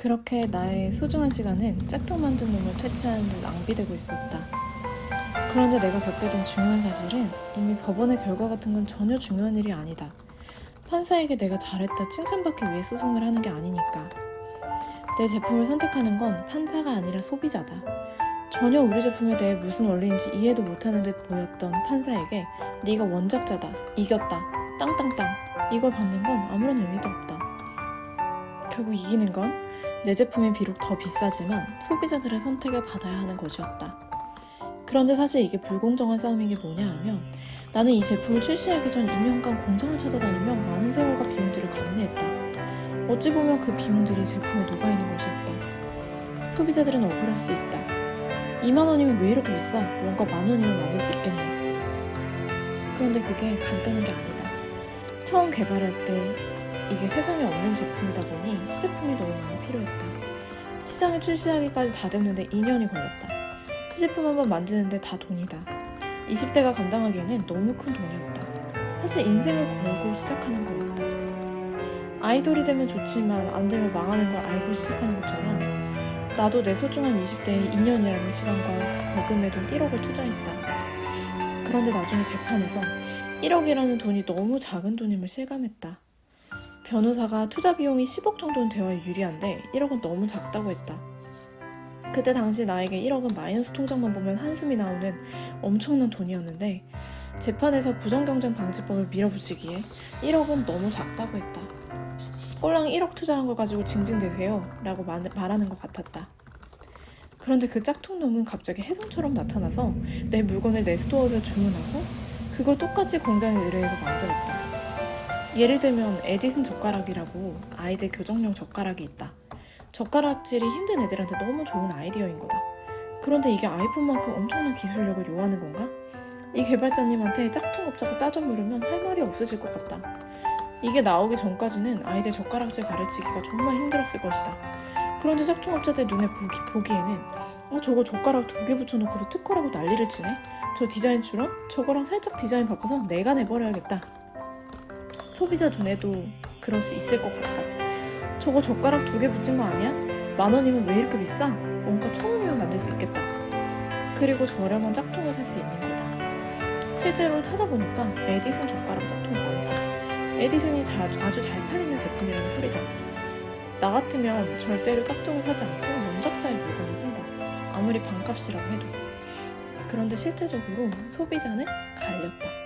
그렇게 나의 소중한 시간은 짝퉁 만든 놈을 퇴치하는 데 낭비되고 있었다. 그런데 내가 겪게 된 중요한 사실은 이미 법원의 결과 같은 건 전혀 중요한 일이 아니다. 판사에게 내가 잘했다 칭찬받기 위해 소송을 하는 게 아니니까. 내 제품을 선택하는 건 판사가 아니라 소비자다. 전혀 우리 제품에 대해 무슨 원리인지 이해도 못하는 듯 보였던 판사에게 네가 원작자다, 이겼다, 땅땅땅 이걸 받는 건 아무런 의미도 없다. 결국 이기는 건 내 제품이 비록 더 비싸지만 소비자들의 선택을 받아야 하는 것이었다. 그런데 사실 이게 불공정한 싸움인 게 뭐냐 하면 나는 이 제품을 출시하기 전 2년간 공장을 찾아다니며 많은 세월과 비용들을 감내했다. 어찌 보면 그 비용들이 제품에 녹아있는 것이었다. 소비자들은 억울할 수 있다. 2만 원이면 왜 이렇게 비싸? 원가 10,000원이면 만들 수 있겠네. 그런데 그게 간단한 게 아니다. 처음 개발할 때 이게 세상에 없는 제품이다 보니 시제품이 너무 많이 필요했다. 시장에 출시하기까지 다 됐는데 2년이 걸렸다. 시제품 한번 만드는데 다 돈이다. 20대가 감당하기에는 너무 큰 돈이었다. 사실 인생을 걸고 시작하는 거였다. 아이돌이 되면 좋지만 안 되면 망하는 걸 알고 시작하는 것처럼 나도 내 소중한 20대의 2년이라는 시간과 거금의 돈 1억을 투자했다. 그런데 나중에 재판에서 1억이라는 돈이 너무 작은 돈임을 실감했다. 변호사가 투자 비용이 10억 정도는 되어야 유리한데 1억은 너무 작다고 했다. 그때 당시 나에게 1억은 마이너스 통장만 보면 한숨이 나오는 엄청난 돈이었는데 재판에서 부정경쟁 방지법을 밀어붙이기에 1억은 너무 작다고 했다. 꼴랑 1억 투자한 걸 가지고 징징대세요 라고 말하는 것 같았다. 그런데 그 짝퉁놈은 갑자기 혜성처럼 나타나서 내 물건을 내 스토어에서 주문하고 그걸 똑같이 공장에 의뢰해서 만들었다. 예를 들면 에디슨 젓가락이라고 아이들 교정용 젓가락이 있다. 젓가락질이 힘든 애들한테 너무 좋은 아이디어인 거다. 그런데 이게 아이폰만큼 엄청난 기술력을 요하는 건가? 이 개발자님한테 짝퉁업자가 따져 물으면 할 말이 없으실 것 같다. 이게 나오기 전까지는 아이들 젓가락질 가르치기가 정말 힘들었을 것이다. 그런데 짝퉁업자들 눈에 보기에는 저거 젓가락 2개 붙여놓고도 특허라고 난리를 치네? 저 디자인처럼 저거랑 살짝 디자인 바꿔서 내가 내버려야겠다. 소비자 눈에도 그럴 수 있을 것 같다. 저거 젓가락 2개 붙인 거 아니야? 10,000원이면 왜 이렇게 비싸? 원가 1,000원이면 만들 수 있겠다. 그리고 저렴한 짝퉁을 살 수 있는 거다. 실제로 찾아보니까 에디슨 젓가락 짝퉁이 많다. 에디슨이 아주 잘 팔리는 제품이라는 소리다. 나 같으면 절대로 짝퉁을 사지 않고 원작자의 물건을 산다. 아무리 반값이라고 해도. 그런데 실제적으로 소비자는 갈렸다.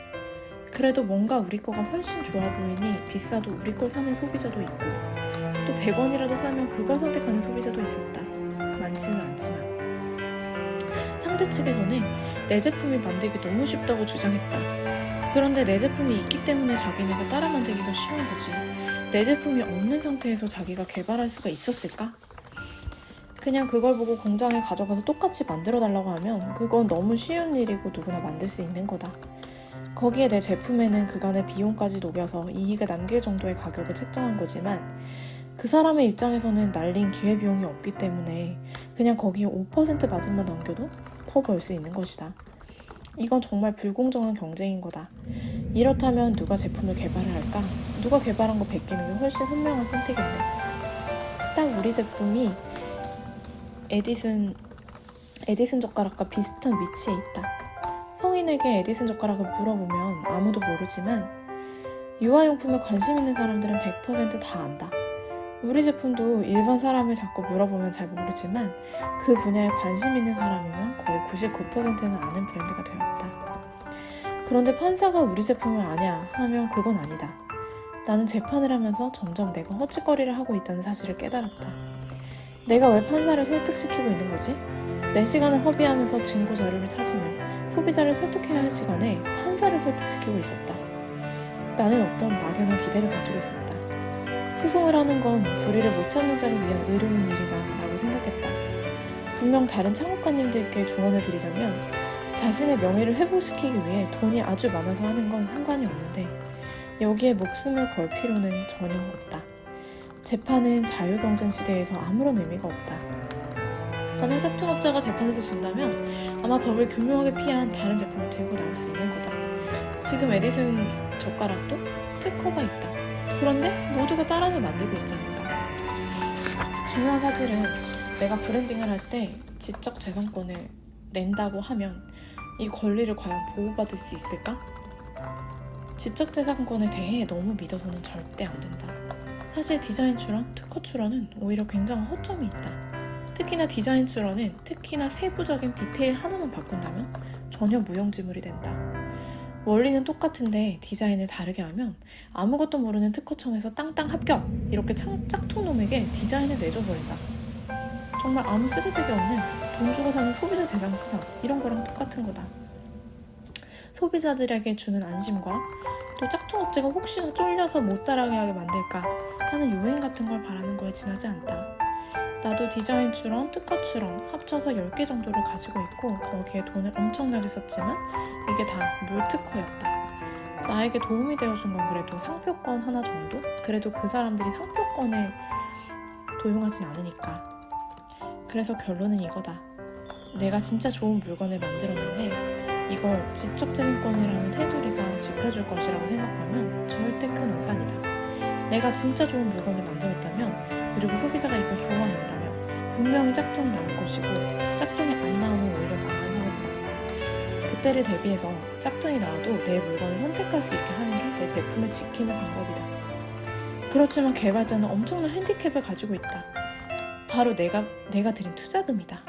그래도 뭔가 우리 거가 훨씬 좋아 보이니 비싸도 우리 걸 사는 소비자도 있고 또 100원이라도 싸면 그걸 선택하는 소비자도 있었다. 많지는 않지만 상대 측에서는 내 제품이 만들기 너무 쉽다고 주장했다. 그런데 내 제품이 있기 때문에 자기네가 따라 만들기가 쉬운 거지. 내 제품이 없는 상태에서 자기가 개발할 수가 있었을까? 그냥 그걸 보고 공장에 가져가서 똑같이 만들어 달라고 하면 그건 너무 쉬운 일이고 누구나 만들 수 있는 거다. 거기에 내 제품에는 그간의 비용까지 녹여서 이익을 남길 정도의 가격을 책정한 거지만 그 사람의 입장에서는 날린 기회비용이 없기 때문에 그냥 거기에 5% 마진만 남겨도 더 벌 수 있는 것이다. 이건 정말 불공정한 경쟁인 거다. 이렇다면 누가 제품을 개발을 할까? 누가 개발한 거 베끼는 게 훨씬 현명한 선택인데. 딱 우리 제품이 에디슨 젓가락과 비슷한 위치에 있다. 성인에게 에디슨 젓가락을 물어보면 아무도 모르지만 유아용품에 관심 있는 사람들은 100% 다 안다. 우리 제품도 일반 사람을 자꾸 물어보면 잘 모르지만 그 분야에 관심 있는 사람이면 거의 99%는 아는 브랜드가 되었다. 그런데 판사가 우리 제품을 아냐 하면 그건 아니다. 나는 재판을 하면서 점점 내가 헛짓거리를 하고 있다는 사실을 깨달았다. 내가 왜 판사를 설득시키고 있는 거지? 내 시간을 허비하면서 증거 자료를 찾으며 소비자를 설득해야 할 시간에 판사를 설득시키고 있었다. 나는 어떤 막연한 기대를 가지고 있었다. 소송을 하는 건 불의를 못 참는 자를 위한 의로운 일이다 라고 생각했다. 분명 다른 창업가님들께 조언을 드리자면 자신의 명예를 회복시키기 위해 돈이 아주 많아서 하는 건 상관이 없는데 여기에 목숨을 걸 필요는 전혀 없다. 재판은 자유경쟁 시대에서 아무런 의미가 없다. 만약 짝퉁업자가 재판에서 진다면 아마 법을 교묘하게 피한 다른 제품을 들고 나올 수 있는 거다. 지금 에디슨 젓가락도 특허가 있다. 그런데 모두가 따라서 만들고 있지 않을까. 중요한 사실은 내가 브랜딩을 할 때 지적재산권을 낸다고 하면 이 권리를 과연 보호받을 수 있을까? 지적재산권에 대해 너무 믿어서는 절대 안 된다. 사실 디자인 출원, 특허 출원은 오히려 굉장한 허점이 있다. 특히나 디자인 출원은 특히나 세부적인 디테일 하나만 바꾼다면 전혀 무용지물이 된다. 원리는 똑같은데 디자인을 다르게 하면 아무것도 모르는 특허청에서 땅땅 합격! 이렇게 짝퉁놈에게 디자인을 내줘버린다. 정말 아무 쓰잘데기 없는 돈 주고 사는 소비자 대상가 이런 거랑 똑같은 거다. 소비자들에게 주는 안심과 또 짝퉁업체가 혹시나 쫄려서 못 따라하게 하게 만들까 하는 요행 같은 걸 바라는 거에 지나지 않다. 나도 디자인 출원, 특허 출원 합쳐서 10개 정도를 가지고 있고 거기에 돈을 엄청나게 썼지만 이게 다 물특허였다. 나에게 도움이 되어준 건 그래도 상표권 하나 정도? 그래도 그 사람들이 상표권을 도용하진 않으니까. 그래서 결론은 이거다. 내가 진짜 좋은 물건을 만들었는데 이걸 지적재산권이라는 테두리가 지켜줄 것이라고 생각하면 절대 큰 오산이다. 내가 진짜 좋은 물건을 만들었다면 그리고 소비자가 이걸 좋아한다면 분명히 짝퉁이 나올 것이고 짝퉁이 안 나오면 오히려 망한 사업이다. 그때를 대비해서 짝퉁이 나와도 내 물건을 선택할 수 있게 하는 게 내 제품을 지키는 방법이다. 그렇지만 개발자는 엄청난 핸디캡을 가지고 있다. 바로 내가 들인 투자금이다.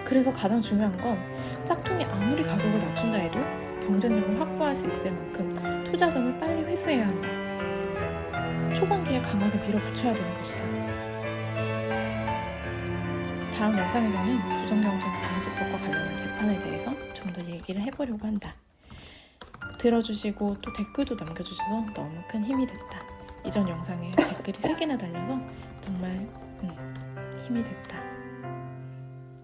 그래서 가장 중요한 건 짝퉁이 아무리 가격을 낮춘다 해도 경쟁력을 확보할 수 있을 만큼 투자금을 빨리 회수해야 한다. 초반기에 강하게 밀어붙여야 되는 것이다. 다음 영상에서는 부정경쟁 방지법과 관련한 재판에 대해서 좀 더 얘기를 해보려고 한다. 들어주시고 또 댓글도 남겨주셔서 너무 큰 힘이 됐다. 이전 영상에 댓글이 3개나 달려서 정말 힘이 됐다.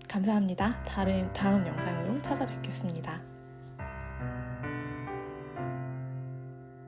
감사합니다. 다음 영상으로 찾아뵙겠습니다.